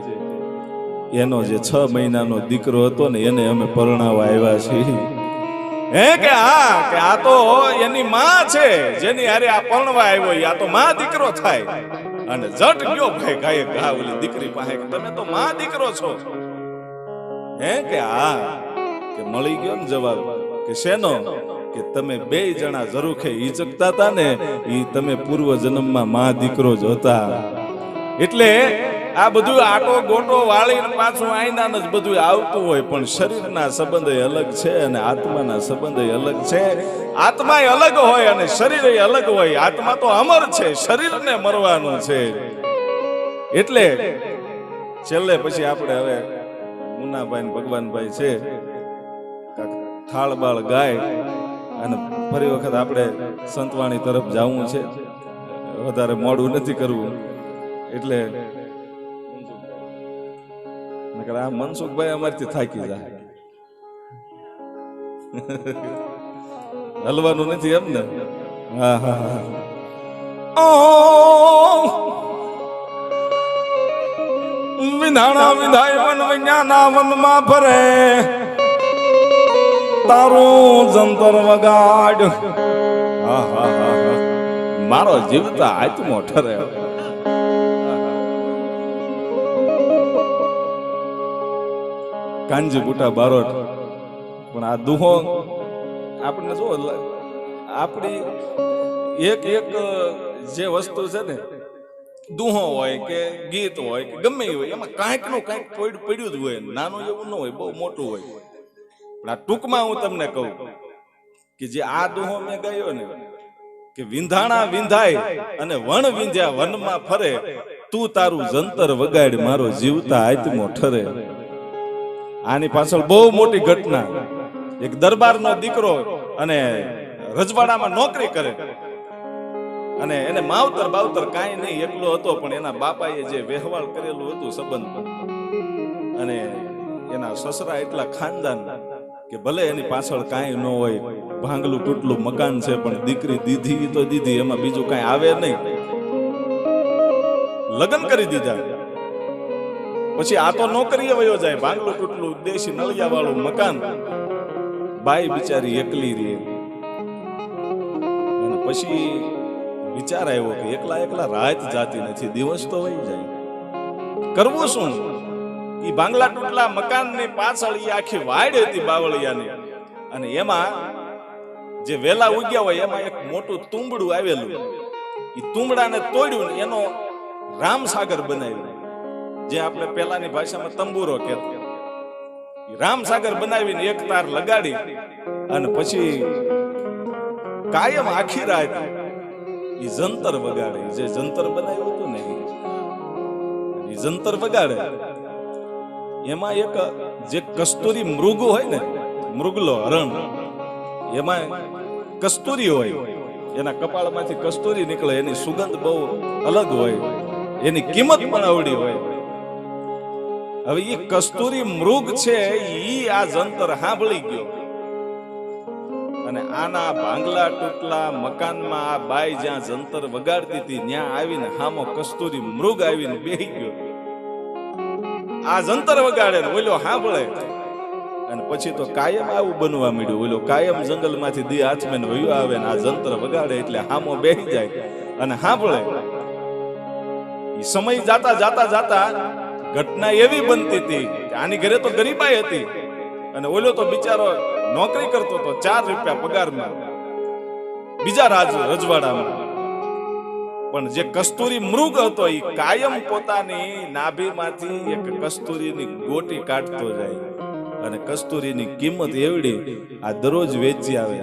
એનો જે 6 મહિનાનો દીકરો હતો ને એને અમે પરણાવવા આવ્યા છીએ. કે હા, કે આ તો એની માં છે જેની હારે આ પરણવા આવ્યો, આ તો માં દીકરો થાય. અને જટ ગયો ભાઈ ગાયે ઘા ઓલી દીકરી પાસે, કે તમે તો માં દીકરો છો. કે હા, કે મળી ગયો ને જવાબ. કે શેનો? કે તમે 2 જણા ઝરૂખે ઈચકતા હતા ને, ઈ તમે પૂર્વ જન્મમાં માં દીકરો જ હતા. એટલે આ બધું આટો ગોટો વાળીને પાછું આઈના જ બધું આવતું હોય, પણ શરીરના સંબંધ અલગ છે અને આત્માના સંબંધ અલગ છે. આત્મા અલગ હોય અને શરીર અલગ હોય. આત્મા તો અમર છે, શરીરને મરવાનું છે. એટલે છેલ્લે પછી આપણે હવે મુન્નાભાઈ ને ભગવાનભાઈ છે, થાળ બાળ ગાય અને ફરી વખત આપણે સંતવાણી તરફ જવું છે. વધારે મોડું નથી કરવું. એટલે આ મનસુખભાઈ અમારથી થાકી જાય, હલવાનું નથી એમ ને? હા હા હા. વિધાણા વિધાય વન વિજ્ઞાના વનમાં ફરે, તારું જંતર વગાડ. હા હા હા, મારો જીવતા આત્મો ઠરે. કાંજી બુટા બારોટ. પણ આ દુહો આપણને જો આપણી એક એક જે વસ્તુ છે ને, દુહો હોય કે ગીત હોય કે ગમે હોય, એમાં કાંઈક નું કાંઈક પડ્યું જ હોય. નાનું એવું ન હોય, બહુ મોટું હોય. પણ આ ટૂંકમાં હું તમને કહું કે જે આ દુહો મેં ગાયો ને, કે વિંધાણા વિંધાય અને વણ વિંધ્યા વનમાં ફરે, તું તારું જંતર વગાડ, મારો જીવતા આત્મો ઠરે. આની પાછળ બહુ મોટી ઘટના. એક દરબારનો દીકરો અને રજવાડામાં નોકરી કરે, અને એને માવતર બાવતર કાંઈ નહીં, એકલો હતો. પણ એના બાપાએ જે વહેવાળ કરેલું હતું સંબંધ, અને એના સસરા એટલા ખાનદાન કે ભલે એની પાછળ કાંઈ ન હોય, ભાંગલું તૂટલું મકાન છે, પણ દીકરી દીધી તો દીધી, એમાં બીજું કાંઈ આવે નહીં. લગ્ન કરી દીધા. પછી આ તો નોકરીએ વયો જાય, ભાંગલું તૂટલું દેશી નળિયા વાળું મકાન, બાઈ બિચારી એકલી રહે. અને પછી વિચાર આવ્યો કે એકલા એકલા રાત જાતી નથી, દિવસ તો વહી જાય, કરવું શું? ઈ ભાંગલા તૂટલા મકાનની પાછળ ઈ આખી વાડ હતી બાવળિયાની, અને એમાં જે વેલા ઉગ્યા હોય એમાં એક મોટું તુંબડું આવેલું. ઈ તુંબડાને તોડ્યું ને એનો રામસાગર બનાવ્યો, જે આપણે પેલાની ભાષામાં તંબુરો કહેતો. રામસાગર બનાવીને એક તાર લગાડી અને પછી કાયમ આખી રાત ઈ જંતર વગાડે. જે જંતર બનાવ્યું હતું ને ઈ જંતર વગાડે. એમાં એક જે કસ્તુરી મૃગ હોય ને, મૃગલો હરણ, એમાં કસ્તુરી હોય, એના કપાળમાંથી કસ્તુરી નીકળે, એની સુગંધ બહુ અલગ હોય, એની કિંમત પણ અવળી હોય. હવે એ કસ્તુરી મૃગ છે, ઈ આ જંતર સાંભળી ગયો અને આના ભાંગલા તૂટલા મકાનમાં આ બાઈ જ્યાં જંતર વગાડતી હતી ત્યાં આવીને હામો કસ્તુરી મૃગ આવીને બેહી ગયો. આ જંતર વગાડે ને ઓલો સાંભળે. અને પછી તો કાયમ આવું બનવા માંડ્યું. ઓલો કાયમ જંગલમાંથી દી હાથમાં વયો આવે ને આ જંતર વગાડે એટલે હામો બેસી જાય અને સાંભળે. સમય જાતા જાતા જાતા ઘટના એવી બનતી હતી કે આની ઘરે તો ગરીબાઈ હતી અને ઓલો તો બિચારો નોકરી કરતો હતો 4 રૂપિયા પગારમાં બીજા રજવાડામાં. પણ જે કસ્તુરી મૃગ હતો એ કાયમ પોતાની નાભીમાંથી એક કસ્તુરીની ગોટી કાઢતો જાય અને કસ્તુરીની કિંમત એવડી આ દરરોજ વેચી આવે.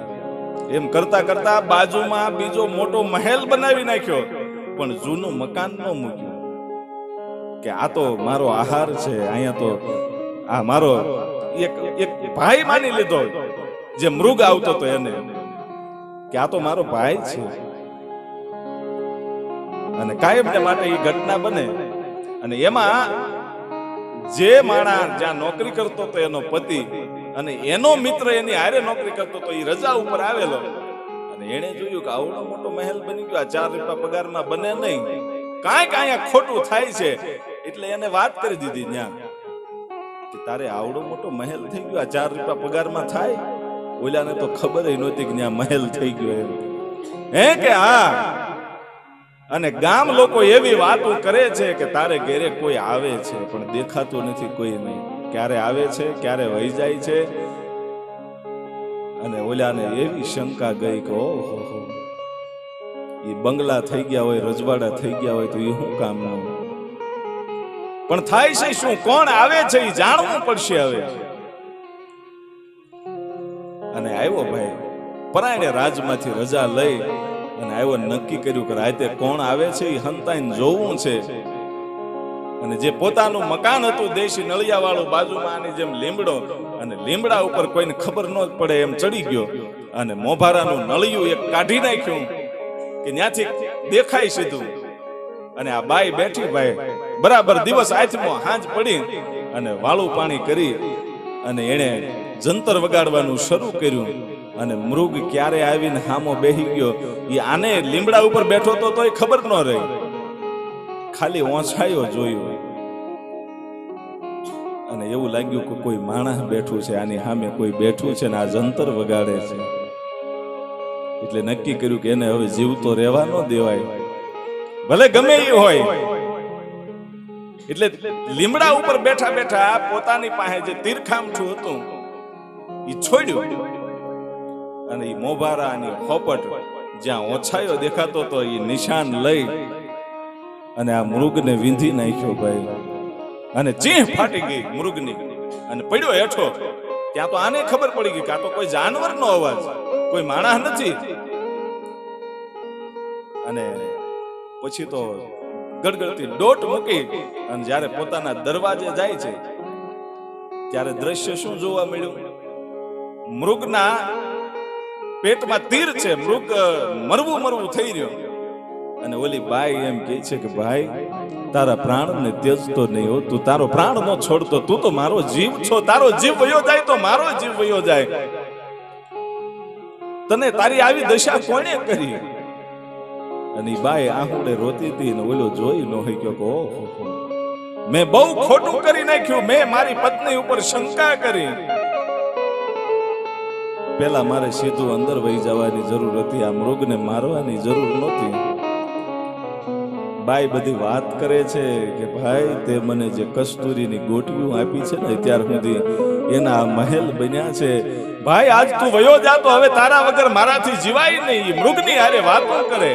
એમ કરતા કરતા બાજુમાં બીજો મોટો મહેલ બનાવી નાખ્યો પણ જૂનું મકાન ન મૂક્યું કે આ તો મારો આહાર છે. અહીંયા તો આ મારો એક ભાઈ માની લીધો જે મૃગ આવતો હતો એને કે આ તો મારો ભાઈ છે. અને કાયમને માટે એ ઘટના બને. અને એમાં જે માણસ જ્યાં નોકરી કરતો હતો એનો પતિ અને એનો મિત્ર એની હારે નોકરી કરતો હતો એ રજા ઉપર આવેલો અને એને જોયું કે આવડો મોટો મહેલ બની ગયો, 4 રૂપિયા પગારમાં બને નહીં, કાંઈક અહીંયા ખોટું થાય છે. એટલે એને વાત કરી દીધી ત્યાં કે તારે આવડો મોટો મહેલ થઈ ગયો, 4 રૂપિયા પગારમાં થાય. ઓલાને તો ખબર નહોતી કે ત્યાં મહેલ થઈ ગયો એમ. હે કે હા. અને ગામ લોકો એવી વાતો કરે છે કે તારે ઘેરે કોઈ આવે છે પણ દેખાતું નથી કોઈ નહીં, ક્યારે આવે છે ક્યારે વહી જાય છે. અને ઓલાને એવી શંકા ગઈ કે ઓહો એ બંગલા થઈ ગયા હોય, રજવાડા થઈ ગયા હોય તો એ શું કામનું. પણ થાય છે શું, કોણ આવે છે એ જાણવું પડશે હવે. અને આવ્યો ભાઈ પરાયણે રાજમાંથી રજા લઈ અને આવ્યો, નક્કી કર્યું કે રાતે કોણ આવે છે એ હંતાઈને જોવું છે. અને જે પોતાનું મકાન હતું દેશી નળિયા વાળું બાજુમાં આની જેમ લીમડો, અને લીમડા ઉપર કોઈને ખબર ન પડે એમ ચડી ગયો અને મોભારાનું નળિયું એક કાઢી નાખ્યું કે ત્યાંથી દેખાય સીધું. અને આ બાઈ બેઠી ભાઈ બરાબર દિવસ આથમો હાંજ પડી અને વાળું પાણી કરી અને એને જંતર વગાડવાનું શરૂ કર્યું. અને મૃગ ક્યારે આવીને હામો બેહી ગયો એ આને લીમડા ઉપર બેઠો તો તોય ખબર ન રહી, ખાલી ઓછાયો જોયું અને એવું લાગ્યું કે કોઈ માણસ બેઠું છે, આની સામે કોઈ બેઠું છે ને આ જંતર વગાડે છે. એટલે નક્કી કર્યું કે એને હવે જીવતો રહેવા ન દેવાય, ભલે ગમે એ હોય. એટલે લીમડા ઉપર બેઠા બેઠા પોતાની પાસે જે તીરખામઠું હતું એ છોડ્યું અને એ મોભારાની હોપટ જ્યાં ઓછાયો દેખાતો હતો એ નિશાન લઈ અને આ મૃગને વીંધી નાખ્યો ભાઈ. અને ચીહ ફાટી ગઈ મૃગની અને પડ્યો હેઠો. ત્યાં તો આને ખબર પડી ગઈ કે આ તો કોઈ જાનવરનો અવાજ, કોઈ માણસ નથી. અને પછી તો ગડગડતી દોટ મૂકી અને જ્યારે પોતાના દરવાજે જાય છે ત્યારે દ્રશ્ય શું જોવા મળ્યું? મૃગના પેટમાં તીર છે, મૃગ મરવું થઈ રહ્યો. અને ઓલી બાઈ એમ કહે છે કે ભાઈ તારા પ્રાણને ત્યજતો નહીં હો, તું તારો પ્રાણ ન છોડતો, તું તો મારો જીવ છો, તારો જીવ વયો જાય તો મારો જીવ વયો જાય. તને તારી આવી દશા કોણે કરી? અને એ બાઈ આંખોડે રોતી હતી ને ઓલો જોઈ ન હોય કે ઓહો મેં બહુ ખોટું કરી નાખ્યું, મેં મારી પત્ની ઉપર શંકા કરી. પેલા મારે સીધું અંદર વહી જવાની જરૂર હતી, આ મૃગને મારવાની જરૂર નહોતી. બાઈ બધી વાત કરે છે કે ભાઈ તે મને જે કસ્તુરીની ગોટીઓ આપી છે ને અત્યાર સુધી એના મહેલ બન્યા છે. ભાઈ આજ તું વયો જા તો હવે તારા વગર મારાથી જીવાય નહીં. મૃગની હારે વાતો કરે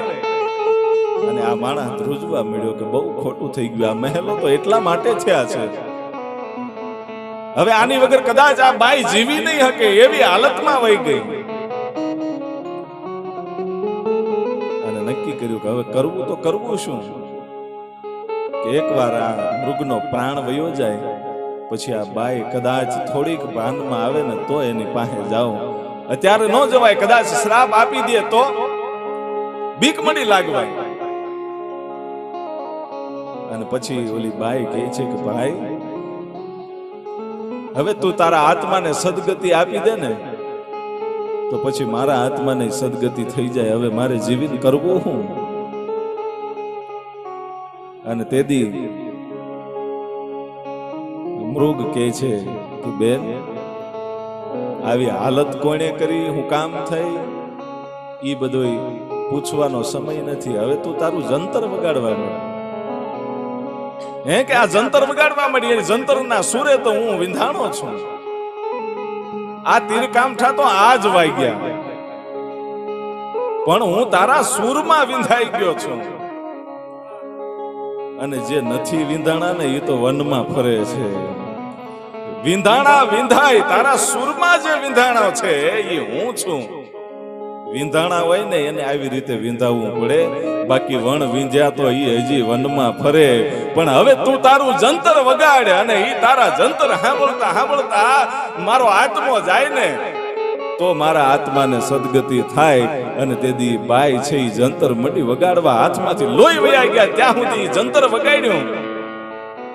અને આ માણસ ધ્રુજવા મળ્યો કે બહુ ખોટું થઈ ગયું, આ મહેલો તો એટલા માટે થયા છે, હવે આની વગર કદાચ આ બાઈ જીવી નહીં શકે એવી હાલતમાં વહી ગઈ. અને નક્કી કર્યું કે હવે કરવું તો કરવું શું, કે એકવાર આ મૃગનો પ્રાણ વયો જાય પછી આ બાઈ કદાચ થોડીક ભાનમાં આવે ને તો એની પાસે જાઓ. અત્યારે ન જવાય, કદાચ શ્રાપ આપી દે તો બીક મળી લાગવાય. અને પછી ઓલી બાઈ કહે છે કે ભાઈ હવે તું તારા આત્માને સદગતિ આપી દે ને તો પછી મારા આત્માને સદગતિ થઈ જાય, હવે મારે જીવિત કરવું હું. અને તેદી મૃગ કહે છે કે બેન આવી હાલત કોણે કરી, હું કામ થઈ, ઈ બધું પૂછવાનો સમય નથી. હવે તું તારું જંતર વગાડવા માંડ. હે કે આ જંતર વગાડવા માંડી, જંતરના સુરે તો હું વિંધાણો છું. આ તીર કામઠા તો આજ વાગ્યા, પણ હું તારા સૂરમાં વિંધાઈ ગયો છું. અને જે નથી વિંધાણા ને એ તો વનમાં ફરે છે. વિંધાણા વિંધાય, તારા સૂરમાં જે વિંધાણા છે એ હું છું. વિંધાણા હોય ને એને આવી રીતે વિંધાવવું પડે, બાકી વણ વિંધ્યા તો એ હજી વનમાં ફરે. પણ હવે તું તારું જંતર વગાડે, અને એ તારા જંતર સાંભળતા સાંભળતા મારો આત્મો જાય ને તો મારા આત્માને સદગતિ થાય. અને તેથી બાઈ છે એ જંતર મટી વગાડવા હાથમાંથી લોહી વયા ગયા ત્યાં સુધી જંતર વગાડ્યું.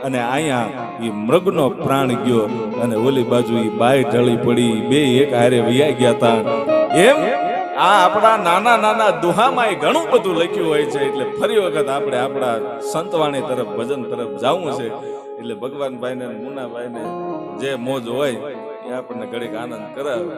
અને અહીંયા એ મૃગનો પ્રાણ ગયો અને ઓલી બાજુ એ બાઈ ઢળી પડી, બે એક હારે વયા ગયા હતા. એમ આ આપણા નાના નાના દુહામાં ઘણું બધું લખ્યું હોય છે. એટલે ફરી વખત આપણે આપણા સંતવાણી તરફ, ભજન તરફ જવું છે. એટલે ભગવાનભાઈને મુનાભાઈને જે મોજ હોય એ આપણને ઘડીક આનંદ કરાવે.